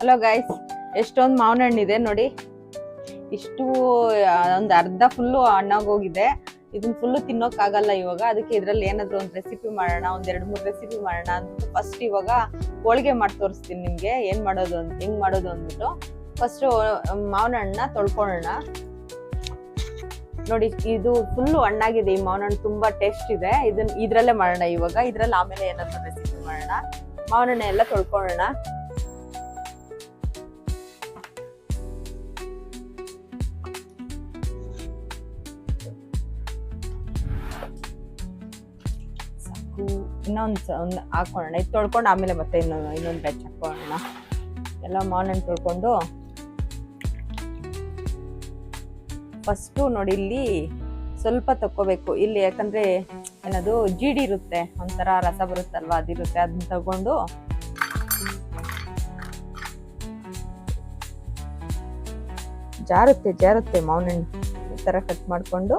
Hello guys, ಎಷ್ಟೊಂದು ಮಾವಿನ ಹಣ್ಣಿದೆ ನೋಡಿ. ಇಷ್ಟು ಒಂದು ಅರ್ಧ ಫುಲ್ಲು ಹಣ್ಣಾಗೋಗಿದೆ. ಇದನ್ನ ಫುಲ್ಲು ತಿನ್ನೋಕ್ಕಾಗಲ್ಲ ಇವಾಗ. ಅದಕ್ಕೆ ಇದ್ರಲ್ಲಿ ಏನಾದ್ರು ಒಂದು ರೆಸಿಪಿ ಮಾಡೋಣ, ಒಂದ್ 2-3 ರೆಸಿಪಿ ಮಾಡೋಣ ಅಂದ್ಬಿಟ್ಟು ಫಸ್ಟ್ ಇವಾಗ ಹೋಳಿಗೆ ಮಾಡಿ ತೋರಿಸ್ತೀನಿ ನಿಮ್ಗೆ ಹೆಂಗ್ ಮಾಡೋದು ಅಂದ್ಬಿಟ್ಟು. ಫಸ್ಟ್ ಮಾವಿನ ಹಣ್ಣನ್ನ ತೊಳ್ಕೊಳ್ಳೋಣ. ನೋಡಿ, ಇದು ಫುಲ್ಲು ಹಣ್ಣಾಗಿದೆ. ಈ ಮಾವಿನ ಹಣ್ಣು ತುಂಬಾ ಟೇಸ್ಟ್ ಇದೆ. ಇದ್ರಲ್ಲೇ ಮಾಡೋಣ ಇವಾಗ. ಇದ್ರಲ್ಲಿ ಆಮೇಲೆ ಏನಾದ್ರು ರೆಸಿಪಿ ಮಾಡೋಣ. ಮಾವಿನ ಹಣ್ಣು ಎಲ್ಲ ತೊಳ್ಕೊಳ್ಳೋಣ. ಇನ್ನೊಂದು ಹಾಕೊಳ್ಳೋಣ. ಇದು ತೊಳ್ಕೊಂಡು ಆಮೇಲೆ ಮತ್ತೆ ಇನ್ನೊಂದು ಬ್ಯಾಚ್ ಹಾಕೊಳ್ಳೋಣ. ಎಲ್ಲ ಮಾವಿನ ಹಣ್ಣು ತೊಳ್ಕೊಂಡು ಫಸ್ಟು ನೋಡಿ, ಇಲ್ಲಿ ಸ್ವಲ್ಪ ತಕ್ಕೋಬೇಕು ಇಲ್ಲಿ. ಯಾಕಂದ್ರೆ ಏನದು ಜೀಡಿ ಇರುತ್ತೆ, ಒಂಥರ ರಸ ಬರುತ್ತಲ್ವಾ, ಅದಿರುತ್ತೆ. ಅದನ್ನ ತಗೊಂಡು ಜಾರುತ್ತೆ ಮಾವಿನ ಹಣ್ಣು ಈ ತರ ಕಟ್ ಮಾಡ್ಕೊಂಡು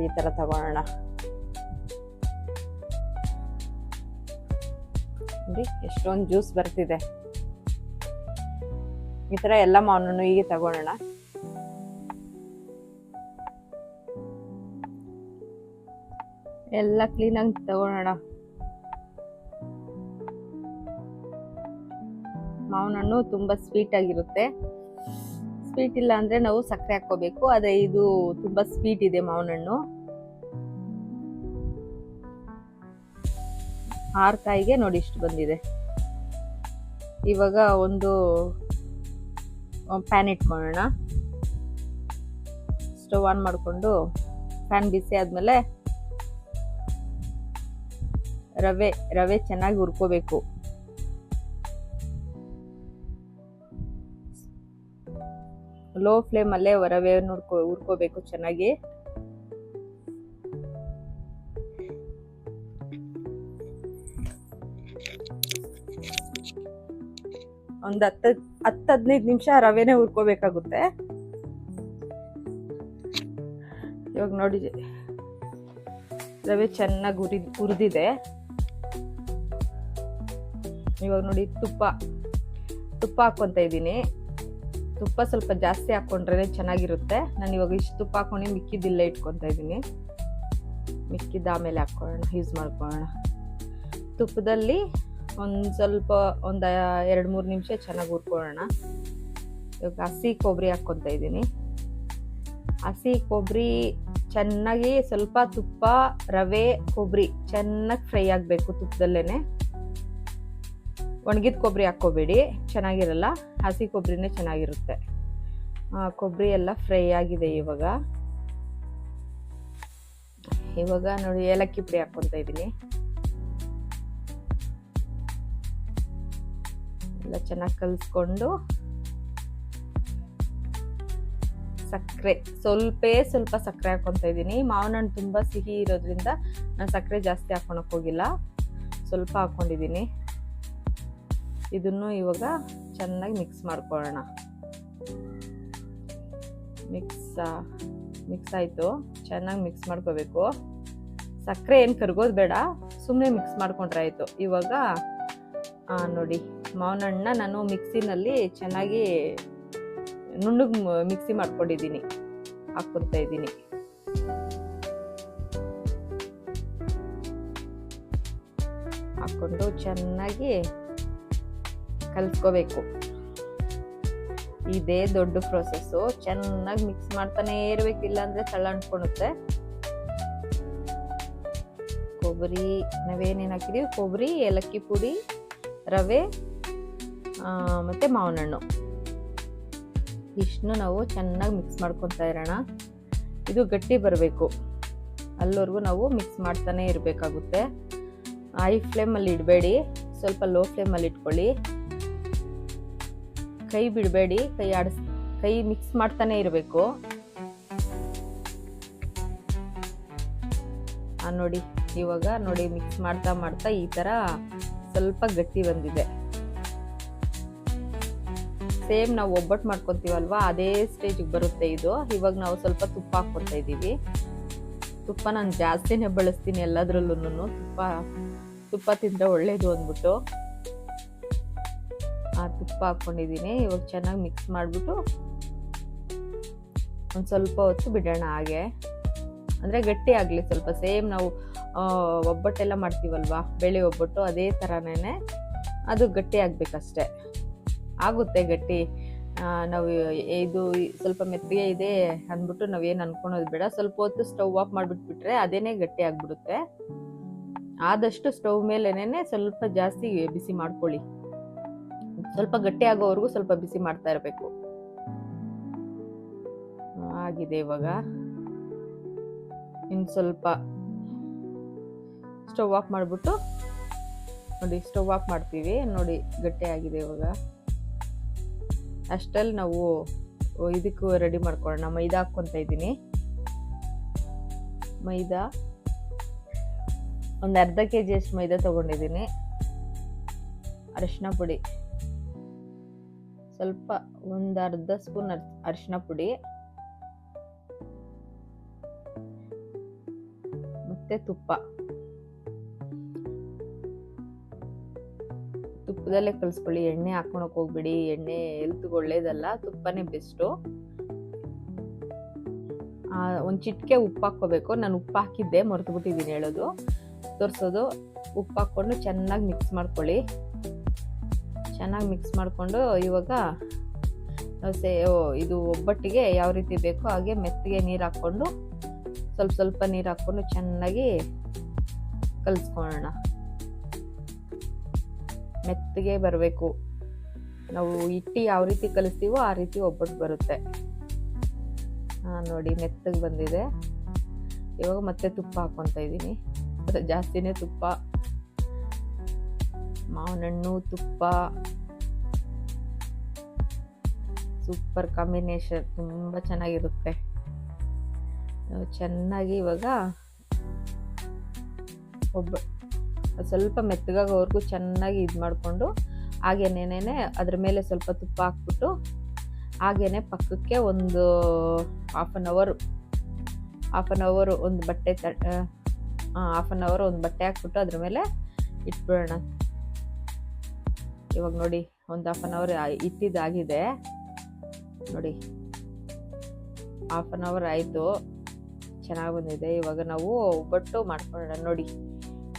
ಈ ತರ ತಗೋಣ. ನೋಡಿ, ಎಷ್ಟೊಂದು ಜ್ಯೂಸ್ ಬರ್ತಿದೆ. ಈ ತರ ಎಲ್ಲ ಮಾವಿನ ಹೀಗೆ ತಗೋಣ. ಎಲ್ಲ ಕ್ಲೀನಾಗಿ ತಗೋಣ. ಮಾವಿನ ಹಣ್ಣು ತುಂಬಾ ಸ್ವೀಟ್ ಆಗಿರುತ್ತೆ. ಸ್ವೀಟ್ ಇಲ್ಲ ಅಂದ್ರೆ ನಾವು ಸಕ್ಕರೆ ಹಾಕೋಬೇಕು. ಆದ್ರೆ ಇದು ತುಂಬಾ ಸ್ವೀಟ್ ಇದೆ ಮಾವಿನ ಹಣ್ಣು. 6 ಕಾಯಿಗೆ ನೋಡಿ ಇಷ್ಟು ಬಂದಿದೆ. ಇವಾಗ ಒಂದು ಪ್ಯಾನ್ ಇಟ್ಕೊಳ್ಳೋಣ. ಸ್ಟವ್ ಆನ್ ಮಾಡ್ಕೊಂಡು ಪ್ಯಾನ್ ಬಿಸಿ ಆದ್ಮೇಲೆ ರವೆ ಚೆನ್ನಾಗಿ ಹುರ್ಕೋಬೇಕು. ಲೋ ಫ್ಲೇಮ್ ಅಲ್ಲೇ ರವೆಯನ್ನು ಹುರ್ಕೋಬೇಕು ಚೆನ್ನಾಗಿ. ಒಂದು 10-15 ನಿಮಿಷ ರವೆನೇ ಹುರ್ಕೋಬೇಕಾಗುತ್ತೆ. ಇವಾಗ ನೋಡಿ, ರವೆ ಚೆನ್ನಾಗಿ ಹುರಿದಿದೆ. ಇವಾಗ ನೋಡಿ, ತುಪ್ಪ ಹಾಕೊಂತ ಇದ್ದೀನಿ. ತುಪ್ಪ ಸ್ವಲ್ಪ ಜಾಸ್ತಿ ಹಾಕೊಂಡ್ರೆ ಚೆನ್ನಾಗಿರುತ್ತೆ. ನಾನು ಇವಾಗ ಇಷ್ಟು ತುಪ್ಪ ಹಾಕೊಂಡು ಮಿಕ್ಕಿದ್ದಿಲ್ಲ ಇಟ್ಕೊತ ಇದ್ದೀನಿ. ಮಿಕ್ಕಿದ್ದ ಆಮೇಲೆ ಹಾಕೊಳ್ಳೋಣ, ಯೂಸ್ ಮಾಡ್ಕೊಳ್ಳೋಣ. ತುಪ್ಪದಲ್ಲಿ ಒಂದು 2-3 ನಿಮಿಷ ಚೆನ್ನಾಗಿ ಹುರ್ಕೊಳ್ಳೋಣ. ಇವಾಗ ಹಸಿ ಕೊಬ್ಬರಿ ಹಾಕ್ಕೊತ ಇದ್ದೀನಿ. ಹಸಿ ಕೊಬ್ಬರಿ ಚೆನ್ನಾಗಿ ಸ್ವಲ್ಪ ತುಪ್ಪ, ರವೆ, ಕೊಬ್ಬರಿ ಚೆನ್ನಾಗಿ ಫ್ರೈ ಆಗಬೇಕು ತುಪ್ಪದಲ್ಲೇನೆ. ಒಣಗಿದ ಕೊಬ್ಬರಿ ಹಾಕ್ಕೋಬೇಡಿ, ಚೆನ್ನಾಗಿರಲ್ಲ. ಹಸಿ ಕೊಬ್ಬರಿನೇ ಚೆನ್ನಾಗಿರುತ್ತೆ. ಕೊಬ್ಬರಿ ಎಲ್ಲ ಫ್ರೈ ಆಗಿದೆ. ಇವಾಗ ನೋಡಿ, ಏಲಕ್ಕಿ ಪುಡಿ ಹಾಕ್ಕೊಂತ ಇದ್ದೀನಿ. ಎಲ್ಲ ಚೆನ್ನಾಗಿ ಕಲಿಸ್ಕೊಂಡು ಸಕ್ಕರೆ ಸ್ವಲ್ಪ ಸಕ್ಕರೆ ಹಾಕ್ಕೊಂತ ಇದ್ದೀನಿ. ಮಾವಿನ ಹಣ್ಣು ತುಂಬಾ ಸಿಹಿ ಇರೋದ್ರಿಂದ ನಾನು ಸಕ್ಕರೆ ಜಾಸ್ತಿ ಹಾಕೊಳಕ್ ಹೋಗಿಲ್ಲ, ಸ್ವಲ್ಪ ಹಾಕೊಂಡಿದ್ದೀನಿ. ಇದನ್ನು ಇವಾಗ ಚೆನ್ನಾಗಿ ಮಿಕ್ಸ್ ಮಾಡ್ಕೊಳ್ಳೋಣ. ಮಿಕ್ಸ್ ಆಯಿತು. ಚೆನ್ನಾಗಿ ಮಿಕ್ಸ್ ಮಾಡ್ಕೋಬೇಕು. ಸಕ್ಕರೆ ಏನು ಕರ್ಗೋದು ಬೇಡ, ಸುಮ್ಮನೆ ಮಿಕ್ಸ್ ಮಾಡ್ಕೊಂಡ್ರೆ ಆಯಿತು. ಇವಾಗ ನೋಡಿ, ಮಾವಿನ ಹಣ್ಣನ್ನ ನಾನು ಮಿಕ್ಸಿನಲ್ಲಿ ಚೆನ್ನಾಗಿ ನುಣ್ಣಗೆ ಮಿಕ್ಸಿ ಮಾಡ್ಕೊಂಡಿದ್ದೀನಿ. ಹಾಕ್ಕೊತ ಇದ್ದೀನಿ. ಹಾಕ್ಕೊಂಡು ಚೆನ್ನಾಗಿ ಕಲಿಸ್ಕೋಬೇಕು. ಇದೇ ದೊಡ್ಡ ಪ್ರೊಸೆಸ್ಸು. ಚೆನ್ನಾಗಿ ಮಿಕ್ಸ್ ಮಾಡ್ತಾನೆ ಇರಬೇಕಿಲ್ಲ ಅಂದ್ರೆ ತಳ ಅಂಟ್ಕೊಳುತ್ತೆ. ಕೊಬ್ಬರಿ ನಾವೇನೇನು ಹಾಕಿದೀವಿ, ಕೊಬ್ಬರಿ, ಏಲಕ್ಕಿ ಪುಡಿ, ರವೆ ಮತ್ತೆ ಮಾವಿನ ಹಣ್ಣು, ಇಷ್ಟನ್ನು ನಾವು ಚೆನ್ನಾಗಿ ಮಿಕ್ಸ್ ಮಾಡ್ಕೊತಾ ಇರೋಣ. ಇದು ಗಟ್ಟಿ ಬರಬೇಕು, ಅಲ್ಲಿವರೆಗೂ ನಾವು ಮಿಕ್ಸ್ ಮಾಡ್ತಾನೆ ಇರಬೇಕಾಗುತ್ತೆ. ಹೈ ಫ್ಲೇಮಲ್ಲಿ ಇಡಬೇಡಿ, ಸ್ವಲ್ಪ ಲೋ ಫ್ಲೇಮಲ್ಲಿ ಇಟ್ಕೊಳ್ಳಿ. ಕೈ ಬಿಡಬೇಡಿ, ಕೈ ಮಿಕ್ಸ್ ಮಾಡ್ತಾನೆ ಇರಬೇಕು. ನೋಡಿ, ಇವಾಗ ನೋಡಿ ಮಿಕ್ಸ್ ಮಾಡ್ತಾ ಮಾಡ್ತಾ ಈ ಥರ ಸ್ವಲ್ಪ ಗಟ್ಟಿ ಬಂದಿದೆ. ಸೇಮ್ ನಾವು ಒಬ್ಬಟ್ಟು ಮಾಡ್ಕೊತೀವಲ್ವಾ ಅದೇ ಸ್ಟೇಜಿಗೆ ಬರುತ್ತೆ ಇದು. ಇವಾಗ ನಾವು ಸ್ವಲ್ಪ ತುಪ್ಪ ಹಾಕ್ಕೊತಾ ಇದ್ದೀವಿ. ತುಪ್ಪ ನಾನು ಜಾಸ್ತಿನೇ ಬಳಸ್ತೀನಿ ಎಲ್ಲದ್ರಲ್ಲೂ. ತುಪ್ಪ ತಿಂದರೆ ಒಳ್ಳೇದು ಅಂದ್ಬಿಟ್ಟು ಆ ತುಪ್ಪ ಹಾಕ್ಕೊಂಡಿದ್ದೀನಿ. ಇವಾಗ ಚೆನ್ನಾಗಿ ಮಿಕ್ಸ್ ಮಾಡಿಬಿಟ್ಟು ಒಂದು ಸ್ವಲ್ಪ ಹೊತ್ತು ಬಿಡೋಣ. ಹಾಗೆ ಅಂದರೆ ಗಟ್ಟಿ ಆಗಲಿ ಸ್ವಲ್ಪ. ಸೇಮ್ ನಾವು ಒಬ್ಬಟ್ಟೆಲ್ಲ ಮಾಡ್ತೀವಲ್ವಾ, ಬೇಳೆ ಒಬ್ಬಟ್ಟು, ಅದೇ ಥರನೇ ಅದು ಗಟ್ಟಿ ಆಗಬೇಕಷ್ಟೆ. ಆಗುತ್ತೆ ಗಟ್ಟಿ. ನಾವು ಇದು ಸ್ವಲ್ಪ ಮೆತ್ತಗೆ ಇದೆ ಅಂದ್ಬಿಟ್ಟು ನಾವೇನು ಅನ್ಕೊಳೋದು ಬೇಡ. ಸ್ವಲ್ಪ ಹೊತ್ತು ಸ್ಟವ್ ಆಫ್ ಮಾಡಿಬಿಟ್ಬಿಟ್ರೆ ಅದೇನೇ ಗಟ್ಟಿ ಆಗಿಬಿಡುತ್ತೆ. ಆದಷ್ಟು ಸ್ಟವ್ ಮೇಲೇನೆ ಸ್ವಲ್ಪ ಜಾಸ್ತಿ ಬಿಸಿ ಮಾಡ್ಕೊಳ್ಳಿ. ಸ್ವಲ್ಪ ಗಟ್ಟಿ ಆಗೋವರೆಗೂ ಸ್ವಲ್ಪ ಬಿಸಿ ಮಾಡ್ತಾ ಇರಬೇಕು. ಆಗಿದೆ ಇವಾಗ. ಇನ್ನು ಸ್ವಲ್ಪ ಸ್ಟವ್ ಆಫ್ ಮಾಡಿಬಿಟ್ಟು ನೋಡಿ, ಸ್ಟವ್ ಆಫ್ ಮಾಡ್ತೀವಿ ನೋಡಿ, ಗಟ್ಟಿ ಆಗಿದೆ ಇವಾಗ. ಅಷ್ಟಲ್ಲಿ ನಾವು ಇದಕ್ಕೂ ರೆಡಿ ಮಾಡ್ಕೊಳ್ಳೋಣ. ಮೈದಾ ಹಾಕ್ಕೊತಾ ಇದ್ದೀನಿ. ಮೈದಾ ಒಂದು ಅರ್ಧ kg ಅಷ್ಟು ಮೈದಾ ತಗೊಂಡಿದ್ದೀನಿ. ಅರಿಶಿನ ಪುಡಿ ಸ್ವಲ್ಪ ಒಂದು ಅರ್ಧ ಸ್ಪೂನ್ ಅರಿಶಿನ ಪುಡಿ, ಮತ್ತೆ ತುಪ್ಪದಲ್ಲೇ ಕಲಿಸ್ಕೊಳ್ಳಿ. ಎಣ್ಣೆ ಹಾಕೊಳಕ್ ಹೋಗ್ಬಿಡಿ, ಎಣ್ಣೆ ಹೆಲ್ತ್ಗೆ ಒಳ್ಳೇದಲ್ಲ, ತುಪ್ಪನೇ ಬೆಸ್ಟು. ಒಂದು ಚಿಟಿಕೆ ಉಪ್ಪು ಹಾಕ್ಕೋಬೇಕು. ನಾನು ಉಪ್ಪು ಹಾಕಿದ್ದೆ, ಮರೆತು ಬಿಟ್ಟಿದ್ದೀನಿ ಹೇಳೋದು, ತೋರಿಸೋದು. ಉಪ್ಪು ಹಾಕ್ಕೊಂಡು ಚೆನ್ನಾಗಿ ಮಿಕ್ಸ್ ಮಾಡ್ಕೊಳ್ಳಿ. ಚೆನ್ನಾಗಿ ಮಿಕ್ಸ್ ಮಾಡಿಕೊಂಡು ಇವಾಗ ಇದು ಒಬ್ಬಟ್ಟಿಗೆ ಯಾವ ರೀತಿ ಬೇಕೋ ಹಾಗೆ ಮೆತ್ತಗೆ ನೀರು ಹಾಕ್ಕೊಂಡು ಸ್ವಲ್ಪ ನೀರು ಹಾಕ್ಕೊಂಡು ಚೆನ್ನಾಗಿ ಕಲಿಸ್ಕೊಳ್ಳೋಣ. ಮೆತ್ತಗೆ ಬರಬೇಕು. ನಾವು ಹಿಟ್ಟು ಯಾವ ರೀತಿ ಕಲಿಸ್ತೀವೋ ಆ ರೀತಿ ಒಬ್ಬಟ್ಟು ಬರುತ್ತೆ. ನೋಡಿ ಮೆತ್ತಗೆ ಬಂದಿದೆ. ಇವಾಗ ಮತ್ತೆ ತುಪ್ಪ ಹಾಕ್ಕೊತಾ ಇದ್ದೀನಿ. ಜಾಸ್ತಿನೇ ತುಪ್ಪ, ಮಾವಿನ ಹಣ್ಣು ತುಪ್ಪ ಸೂಪರ್ ಕಾಂಬಿನೇಷನ್, ತುಂಬ ಚೆನ್ನಾಗಿರುತ್ತೆ. ಚೆನ್ನಾಗಿ ಇವಾಗ ಸ್ವಲ್ಪ ಮೆತ್ತಗಾಗೋವರೆಗೂ ಚೆನ್ನಾಗಿ ಇದು ಮಾಡಿಕೊಂಡು ಹಾಗೇನೇನೆ ಅದ್ರ ಮೇಲೆ ಸ್ವಲ್ಪ ತುಪ್ಪ ಹಾಕ್ಬಿಟ್ಟು ಹಾಗೇನೆ ಪಕ್ಕಕ್ಕೆ ಒಂದು ಹಾಫ್ ಆನ್ ಅವರ್ ಒಂದು ಬಟ್ಟೆ ಹಾಕ್ಬಿಟ್ಟು ಅದ್ರ ಮೇಲೆ ಇಟ್ಬಿಡೋಣ. ಇವಾಗ ನೋಡಿ ಒಂದು ಹಾಫ್ ಆನ್ ಅವರ್ ಇಟ್ಟಿದ್ದಾಗಿದೆ ನೋಡಿ. ಹಾಫ್ ಆನ್ ಅವರ್ ಆಯಿತು, ಚೆನ್ನಾಗಿ ಬಂದಿದೆ. ಇವಾಗ ನಾವು ಒಬ್ಬಟ್ಟು ಮಾಡ್ಕೊಳ್ಳೋಣ. ನೋಡಿ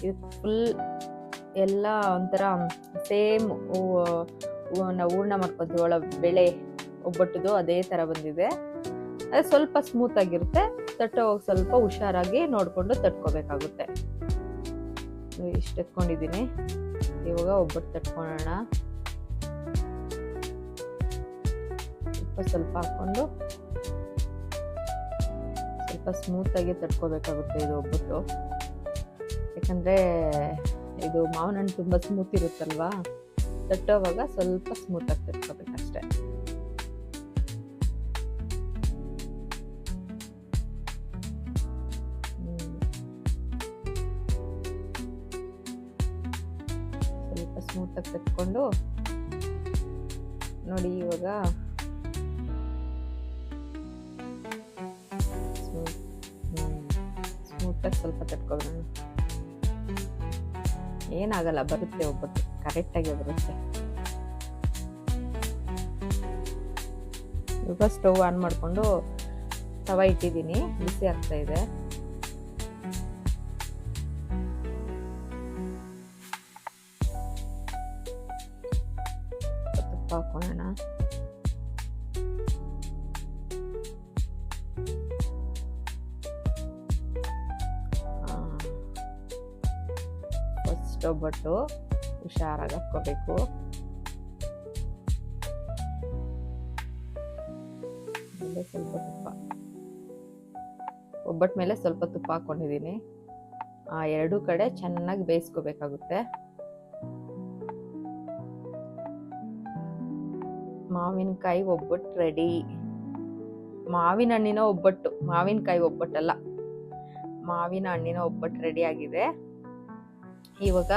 ಇದು ಫುಲ್ ಎಲ್ಲ ಒಂಥರ ಸೇಮ್ ನಾವು ಹೂರ್ಣ ಮಾಡ್ಕೊತೀವಿ ಬೇಳೆ ಒಬ್ಬಟ್ಟದು ಅದೇ ಥರ ಬಂದಿದೆ. ಅದು ಸ್ವಲ್ಪ ಸ್ಮೂತ್ ಆಗಿರುತ್ತೆ. ತಟ್ಟೋವಾಗ ಸ್ವಲ್ಪ ಹುಷಾರಾಗಿ ನೋಡಿಕೊಂಡು ತಟ್ಕೋಬೇಕಾಗುತ್ತೆ. ಇಷ್ಟು ಎತ್ಕೊಂಡಿದ್ದೀನಿ. ಇವಾಗ ಒಬ್ಬಟ್ಟು ತಟ್ಕೊಳ್ಳೋಣ. ಸ್ವಲ್ಪ ಹಾಕ್ಕೊಂಡು ಸ್ವಲ್ಪ ಸ್ಮೂತಾಗಿ ತಟ್ಕೋಬೇಕಾಗುತ್ತೆ ಇದು ಒಬ್ಬಟ್ಟು. ಯಾಕಂದರೆ ಇದು ಮಾವಿನ ಹಣ್ಣು ತುಂಬ ಸ್ಮೂತ್ ಇರುತ್ತಲ್ವಾ, ತಟ್ಟೋವಾಗ ಸ್ವಲ್ಪ ಸ್ಮೂತಾಗಿ ತಟ್ಕೋಬೇಕಷ್ಟೆ. ಸ್ವಲ್ಪ ಸ್ಮೂತಾಗಿ ತಟ್ಕೊಂಡು ನೋಡಿ. ಇವಾಗ ಸ್ಮೂತಾಗಿ ಸ್ವಲ್ಪ ತಟ್ಕೊಳ್ಳೋಣ. ಏನಾಗಲ್ಲ, ಬರುತ್ತೆ ಒಬ್ಬಟ್ಟು, ಕರೆಕ್ಟಾಗಿ ಬರುತ್ತೆ. ಇವಾಗ ಸ್ಟವ್ ಆನ್ ಮಾಡಿಕೊಂಡು ತವ ಇಟ್ಟಿದ್ದೀನಿ, ಬಿಸಿ ಆಗ್ತಾ ಇದೆ. ತುಪ್ಪ ಹಾಕೋಣ. ಒಬ್ಬಟ್ಟು ಹುಷಾರಾಗಿ ಹಾಕ್ಕೋಬೇಕು. ಸ್ವಲ್ಪ ತುಪ್ಪ, ಒಬ್ಬಟ್ಟು ಮೇಲೆ ಸ್ವಲ್ಪ ತುಪ್ಪ ಹಾಕೊಂಡಿದ್ದೀನಿ. ಎರಡೂ ಕಡೆ ಚೆನ್ನಾಗಿ ಬೇಯಿಸ್ಕೋಬೇಕಾಗುತ್ತೆ. ಮಾವಿನಕಾಯಿ ಒಬ್ಬಟ್ಟು ರೆಡಿ. ಮಾವಿನ ಹಣ್ಣಿನ ಒಬ್ಬಟ್ಟು, ಮಾವಿನಕಾಯಿ ಒಬ್ಬಟ್ಟಲ್ಲ, ಮಾವಿನ ಹಣ್ಣಿನ ಒಬ್ಬಟ್ಟು ರೆಡಿ ಆಗಿದೆ. ಇವಾಗ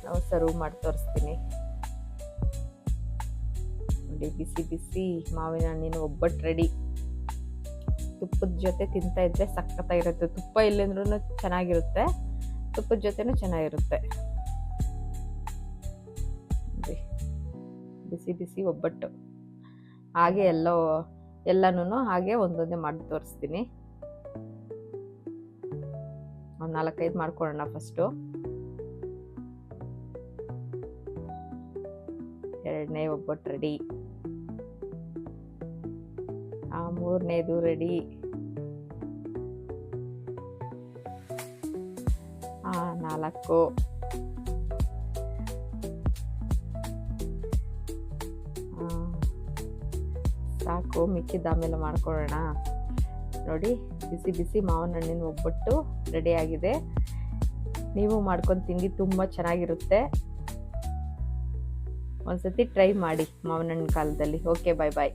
ನಾವು ಸರ್ವ್ ಮಾಡಿ ತೋರಿಸ್ತೀನಿ ನೋಡಿ. ಬಿಸಿ ಬಿಸಿ ಮಾವಿನ ಹಣ್ಣಿನ ಒಬ್ಬಟ್ಟು ರೆಡಿ. ತುಪ್ಪದ ಜೊತೆ ತಿಂತಾ ಇದ್ರೆ ಸಖತ್ತಾಗಿರುತ್ತೆ. ತುಪ್ಪ ಇಲ್ಲಂದ್ರೂ ಚೆನ್ನಾಗಿರುತ್ತೆ, ತುಪ್ಪದ ಜೊತೆನೂ ಚೆನ್ನಾಗಿರುತ್ತೆ. ಬಿಸಿ ಬಿಸಿ ಒಬ್ಬಟ್ಟು. ಹಾಗೆ ಎಲ್ಲನೂ ಹಾಗೆ ಒಂದೊಂದೇ ಮಾಡಿ ತೋರಿಸ್ತೀನಿ. ಒಂದು 4-5 ಮಾಡ್ಕೊಳ್ಳೋಣ ಫಸ್ಟು. 2ನೇ ಒಬ್ಬಟ್ಟು ರೆಡಿ. 3ನೇದು ರೆಡಿ. 4 ಸಾಕು, ಮಿಕ್ಕಿದ ಆಮೇಲೆ ಮಾಡ್ಕೊಳ್ಳೋಣ ನೋಡಿ. ಬಿಸಿ ಬಿಸಿ ಮಾವಿನ ಹಣ್ಣಿನ ಒಬ್ಬಟ್ಟು ರೆಡಿ ಆಗಿದೆ. ನೀವು ಮಾಡ್ಕೊಂಡು ತಿಂಡಿ, ತುಂಬ ಚೆನ್ನಾಗಿರುತ್ತೆ. ಒಂದ್ಸತಿ ಟ್ರೈ ಮಾಡಿ ಮಾವಿನ ಹಣ್ಣಿನ ಕಾಲದಲ್ಲಿ. ಓಕೆ, ಬಾಯ್ ಬಾಯ್.